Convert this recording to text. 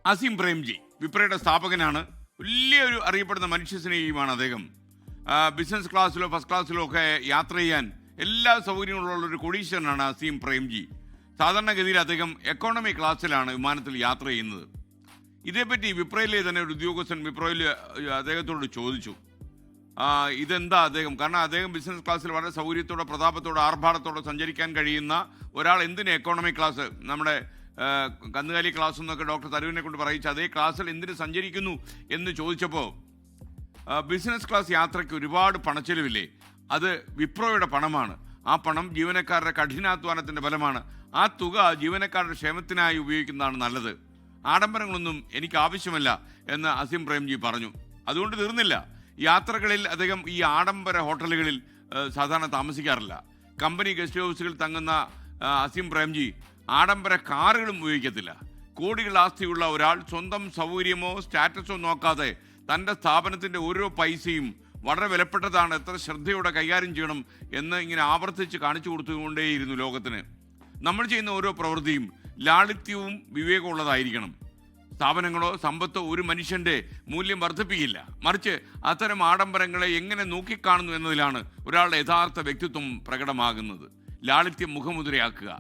അസീം പ്രേംജി വിപ്രയുടെ സ്ഥാപകനാണ്. വലിയൊരു അറിയപ്പെടുന്ന മനുഷ്യസ്നേഹിയുമാണ് അദ്ദേഹം. ബിസിനസ് ക്ലാസ്സിലോ ഫസ്റ്റ് ക്ലാസ്സിലോ ഒക്കെ യാത്ര ചെയ്യാൻ എല്ലാ സൗകര്യങ്ങളുള്ള ഒരു കോടീശ്വരനാണ് അസീം പ്രേംജി. സാധാരണഗതിയിൽ അദ്ദേഹം എക്കോണമി ക്ലാസ്സിലാണ് വിമാനത്തിൽ യാത്ര ചെയ്യുന്നത്. ഇതേപ്പറ്റി വിപ്രയിലെ തന്നെ ഒരു ഉദ്യോഗസ്ഥൻ വിപ്രയിൽ അദ്ദേഹത്തോട് ചോദിച്ചു, ഇതെന്താ അദ്ദേഹം, കാരണം അദ്ദേഹം ബിസിനസ് ക്ലാസ്സിൽ വളരെ സൗകര്യത്തോടെ പ്രതാപത്തോടെ ആർഭാടത്തോടെ സഞ്ചരിക്കാൻ കഴിയുന്ന ഒരാൾ എന്തിന് എക്കോണമി ക്ലാസ്, നമ്മുടെ കന്നുകാലി ക്ലാസ് എന്നൊക്കെ ഡോക്ടർ തരൂരിനെ കൊണ്ട് പറയിച്ച് അതേ ക്ലാസ്സിൽ എന്തിന് സഞ്ചരിക്കുന്നു എന്ന് ചോദിച്ചപ്പോൾ, ബിസിനസ് ക്ലാസ് യാത്രയ്ക്ക് ഒരുപാട് പണച്ചെലവില്ലേ, അത് വിപ്രോയുടെ പണമാണ്, ആ പണം ജീവനക്കാരുടെ കഠിനാധ്വാനത്തിൻ്റെ ഫലമാണ്, ആ തുക ജീവനക്കാരുടെ ക്ഷേമത്തിനായി ഉപയോഗിക്കുന്നതാണ് നല്ലത്, ആഡംബരങ്ങളൊന്നും എനിക്ക് ആവശ്യമല്ല എന്ന് അസീം പ്രേംജി പറഞ്ഞു. അതുകൊണ്ട് തീർന്നില്ല. യാത്രകളിൽ അദ്ദേഹം ഈ ആഡംബര ഹോട്ടലുകളിൽ സാധാരണ താമസിക്കാറില്ല. കമ്പനി ഗസ്റ്റ് ഹൗസുകളിൽ തങ്ങുന്ന അസീം പ്രേംജി ആഡംബര കാറുകളും ഉപയോഗിക്കത്തില്ല. കോടികൾ ആസ്തിയുള്ള ഒരാൾ സ്വന്തം സൗകര്യമോ സ്റ്റാറ്റസോ നോക്കാതെ തൻ്റെ സ്ഥാപനത്തിൻ്റെ ഓരോ പൈസയും വളരെ വിലപ്പെട്ടതാണ്, എത്ര ശ്രദ്ധയോടെ കൈകാര്യം ചെയ്യണം എന്ന് ഇങ്ങനെ ആവർത്തിച്ച് കാണിച്ചു കൊടുത്തുകൊണ്ടേയിരുന്നു ലോകത്തിന്. നമ്മൾ ചെയ്യുന്ന ഓരോ പ്രവൃത്തിയും ലാളിത്യവും വിവേകമുള്ളതായിരിക്കണം. സ്ഥാപനങ്ങളോ സമ്പത്തോ ഒരു മനുഷ്യൻ്റെ മൂല്യം വർദ്ധിപ്പിക്കില്ല, മറിച്ച് അത്തരം ആഡംബരങ്ങളെ എങ്ങനെ നോക്കിക്കാണുന്നു എന്നതിലാണ് ഒരാളുടെ യഥാർത്ഥ വ്യക്തിത്വം പ്രകടമാകുന്നത്. ലാളിത്യം മുഖമുദ്രയാക്കുക.